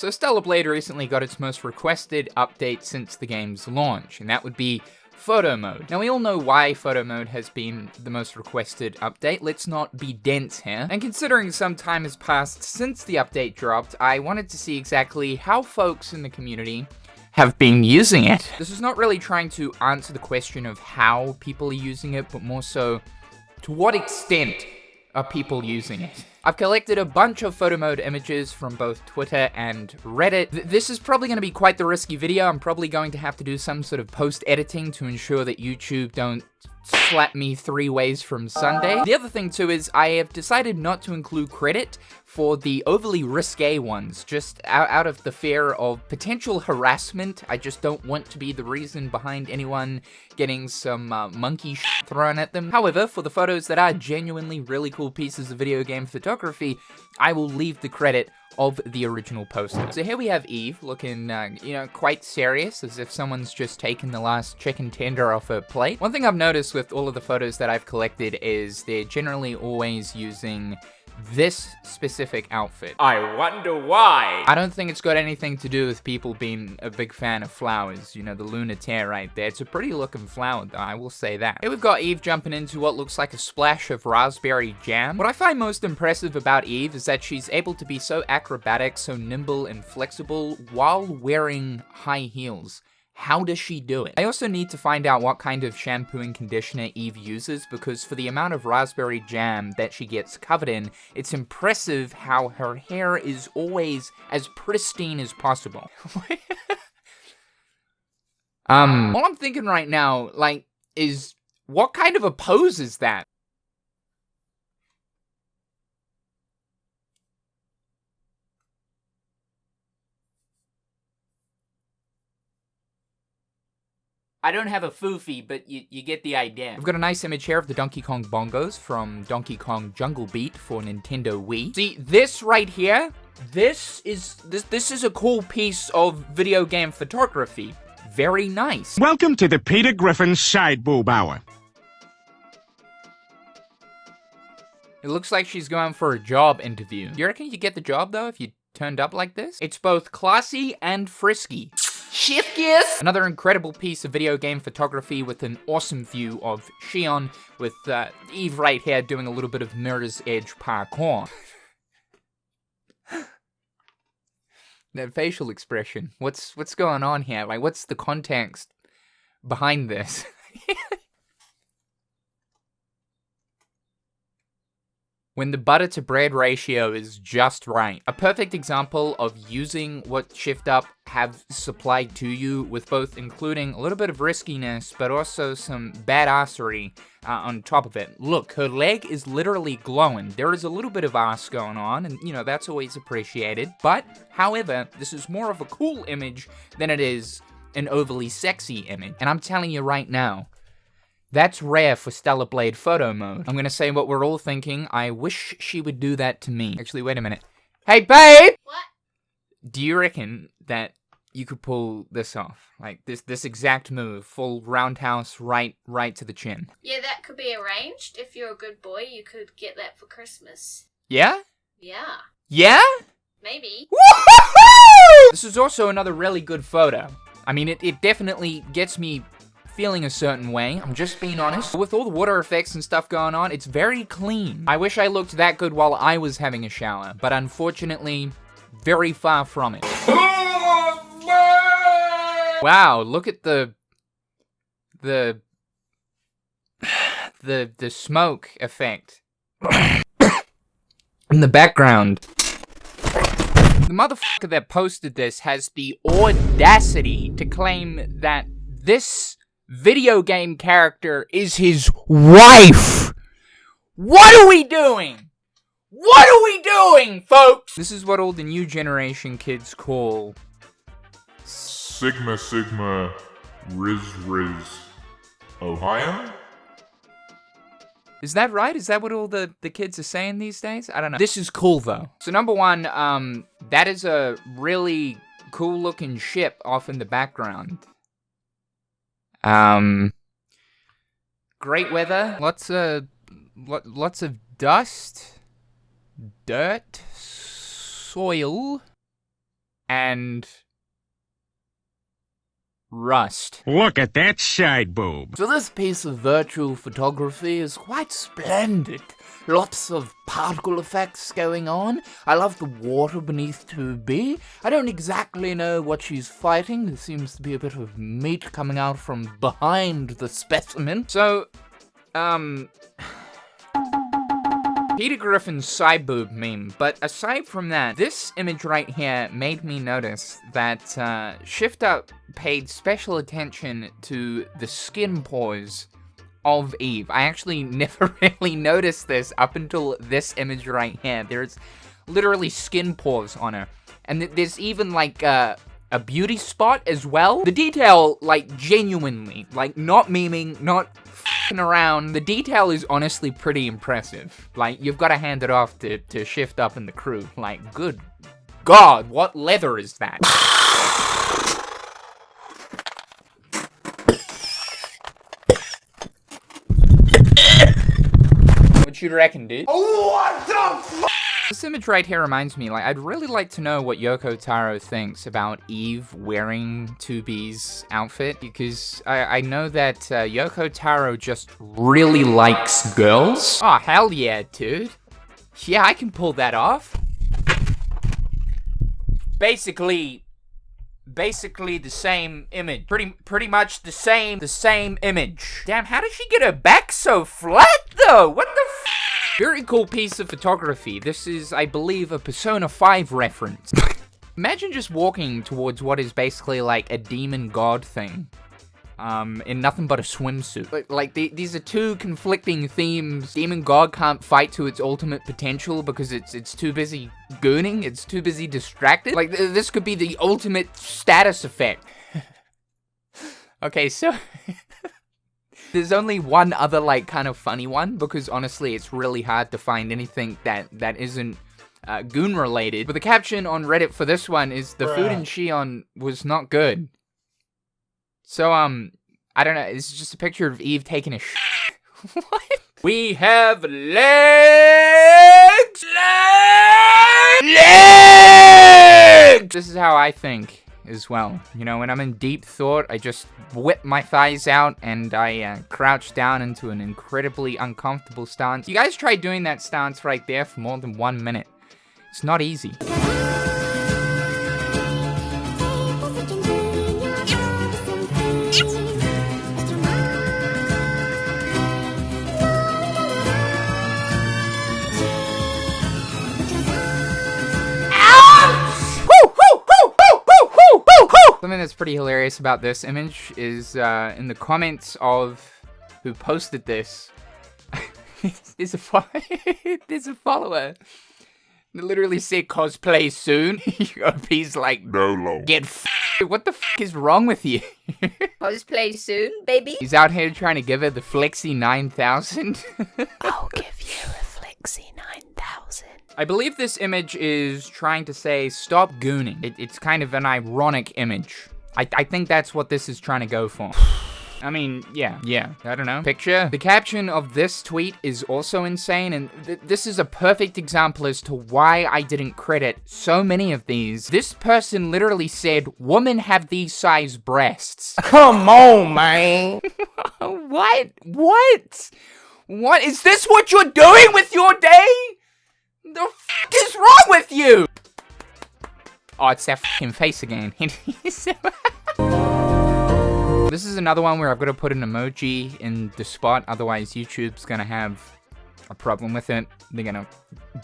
So Stellar Blade recently got its most requested update since the game's launch, and that would be Photo Mode. Now we all know why Photo Mode has been the most requested update, let's not be dense here. And considering some time has passed since the update dropped, I wanted to see exactly how folks in the community have been using it. This is not really trying to answer the question of how people are using it, but more so, to what extent are people using it? I've collected a bunch of photo mode images from both Twitter and Reddit. This is probably going to be quite the risky video. I'm probably going to have to do some sort of post-editing to ensure that YouTube don't slap me 3 ways from Sunday. The other thing too is I have decided not to include credit for the overly risque ones, just out of the fear of potential harassment. I just don't want to be the reason behind anyone getting some monkey shit thrown at them. However, for the photos that are genuinely really cool pieces of video game photography, I will leave the credit of the original poster. So here we have Eve looking, quite serious, as if someone's just taken the last chicken tender off her plate. One thing I've noticed with all of the photos that I've collected is they're generally always using this specific outfit. I wonder why. I don't think it's got anything to do with people being a big fan of flowers. You know, the lunar tear right there. It's a pretty looking flower though, I will say that. Here we've got Eve jumping into what looks like a splash of raspberry jam. What I find most impressive about Eve is that she's able to be so acrobatic, so nimble and flexible while wearing high heels. How does she do it? I also need to find out what kind of shampoo and conditioner Eve uses, because for the amount of raspberry jam that she gets covered in, it's impressive how her hair is always as pristine as possible. All I'm thinking right now, is what kind of a pose is that? I don't have a foofy, but you get the idea. We've got a nice image here of the Donkey Kong bongos from Donkey Kong Jungle Beat for Nintendo Wii. See, this right here, this is a cool piece of video game photography. Very nice. Welcome to the Peter Griffin Sidebulb Hour. It looks like she's going for a job interview. You reckon you get the job, though, if you turned up like this? It's both classy and frisky. Shift gears! Another incredible piece of video game photography with an awesome view of Xion, with Eve right here doing a little bit of Mirror's Edge parkour. That facial expression. What's going on here? Like, what's the context behind this? When the butter to bread ratio is just right. A perfect example of using what Shift Up have supplied to you, with both including a little bit of riskiness, but also some badassery on top of it. Look, her leg is literally glowing. There is a little bit of ass going on, and that's always appreciated. But, however, this is more of a cool image than it is an overly sexy image. And I'm telling you right now, that's rare for Stellar Blade photo mode. I'm gonna say what we're all thinking. I wish she would do that to me. Actually, wait a minute. Hey, babe! What? Do you reckon that you could pull this off? Like, this exact move. Full roundhouse right to the chin. Yeah, that could be arranged. If you're a good boy, you could get that for Christmas. Yeah? Yeah. Yeah? Maybe. Woohoo! This is also another really good photo. I mean, it definitely gets me feeling a certain way, I'm just being honest. With all the water effects and stuff going on, it's very clean. I wish I looked that good while I was having a shower, but unfortunately, very far from it. Wow, look at the smoke effect in the background. The motherfucker that posted this has the audacity to claim that this video game character is his wife. What are we doing? What are we doing, folks? This is what all the new generation kids call Sigma Sigma Riz Ohio? Is that right? Is that what all the kids are saying these days? I don't know. This is cool though. So number one, that is a really cool looking ship off in the background. Great weather, lots of dust, dirt, soil, and rust. Look at that side boob. So this piece of virtual photography is quite splendid. Lots of particle effects going on. I love the water beneath 2B. I don't exactly know what she's fighting. There seems to be a bit of meat coming out from behind the specimen. So, Peter Griffin's side boob meme. But aside from that, this image right here made me notice that Shift Up paid special attention to the skin pores of Eve. I actually never really noticed this up until this image right here. There's literally skin pores on her. And there's even like a beauty spot as well. The detail, like genuinely, like not memeing, not f***ing around. The detail is honestly pretty impressive. Like, you've got to hand it off to Shift Up and the crew. Like, good God, what leather is that? What you reckon, dude? What the f***? This image right here reminds me, like, I'd really like to know what Yoko Taro thinks about Eve wearing 2B's outfit, because I know that Yoko Taro just really likes girls. Oh, hell yeah, dude. Yeah, I can pull that off. Basically the same image. Pretty much the same image. Damn, how did she get her back so flat, though? What the f***? Very cool piece of photography. This is, I believe, a Persona 5 reference. Imagine just walking towards what is basically like a demon god thing. In nothing but a swimsuit. Like, these are two conflicting themes. Demon god can't fight to its ultimate potential because it's too busy gooning, it's too busy distracted. Like, this could be the ultimate status effect. Okay, so... There's only one other, like, kind of funny one, because honestly, it's really hard to find anything that isn't goon-related. But the caption on Reddit for this one is, the food in Shion was not good. So, I don't know, it's just a picture of Eve taking a shit. What? We have legs! Legs! This is how I think as well. You know, when I'm in deep thought, I just whip my thighs out and I crouch down into an incredibly uncomfortable stance. You guys try doing that stance right there for more than 1 minute. It's not easy. Something that's pretty hilarious about this image is in the comments of who posted this, there's a follower that literally said cosplay soon. He's like, no. Get what the is wrong with you? Cosplay soon, baby. He's out here trying to give her the Flexi 9000. I'll give you a Flexi 9000. I believe this image is trying to say, stop gooning. It's kind of an ironic image. I think that's what this is trying to go for. I mean, yeah, I don't know. Picture. The caption of this tweet is also insane, and this is a perfect example as to why I didn't credit so many of these. This person literally said, women have these size breasts. Come on, man. What? What? Is this what you're doing with your day? The f*** is wrong with you? Oh, it's that f***ing face again. This is another one where I've got to put an emoji in the spot, otherwise YouTube's gonna have a problem with it. They're gonna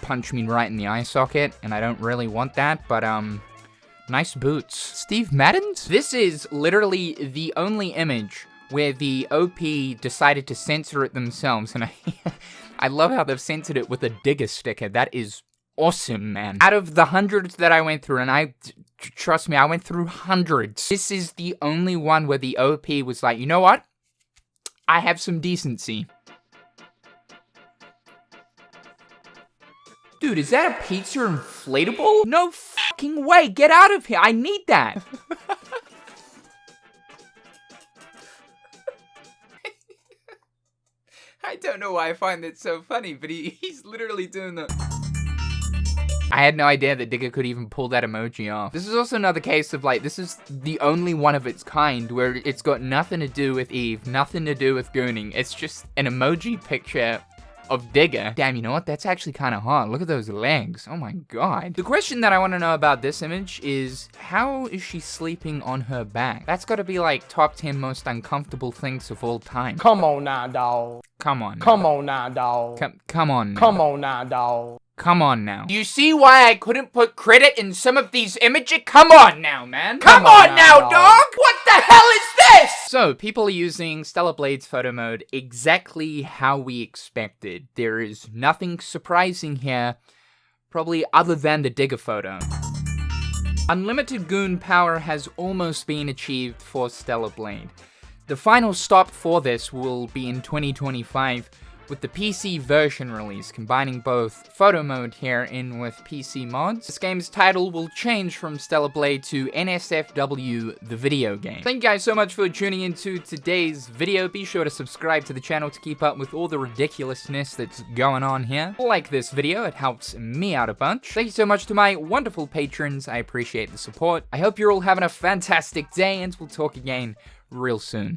punch me right in the eye socket, and I don't really want that, but nice boots. Steve Madden's? This is literally the only image where the OP decided to censor it themselves, and I love how they've censored it with a digger sticker. That is awesome, man. Out of the hundreds that I went through, and trust me, I went through hundreds, this is the only one where the OP was like, you know what? I have some decency. Dude, is that a pizza inflatable? No fucking way, get out of here, I need that. I don't know why I find it so funny, but he's literally doing the... I had no idea that Digger could even pull that emoji off. This is also another case of like, this is the only one of its kind where it's got nothing to do with Eve, nothing to do with gooning. It's just an emoji picture of Digger. Damn, you know what? That's actually kind of hot. Look at those legs. Oh my god. The question that I want to know about this image is, how is she sleeping on her back? That's got to be like top 10 most uncomfortable things of all time. Come on now, dog. Come on. Come on now, dog. Come on. Come on now, dog. Come on now. You see why I couldn't put credit in some of these images? Come on now, man. Come on now, dog! What the hell is this? So, people are using Stellar Blade's photo mode exactly how we expected. There is nothing surprising here, probably other than the Digger photo. Unlimited goon power has almost been achieved for Stellar Blade. The final stop for this will be in 2025, with the PC version release, combining both photo mode here in with PC mods. This game's title will change from Stellar Blade to NSFW, the video game. Thank you guys so much for tuning into today's video. Be sure to subscribe to the channel to keep up with all the ridiculousness that's going on here. Like this video, it helps me out a bunch. Thank you so much to my wonderful patrons, I appreciate the support. I hope you're all having a fantastic day, and we'll talk again real soon.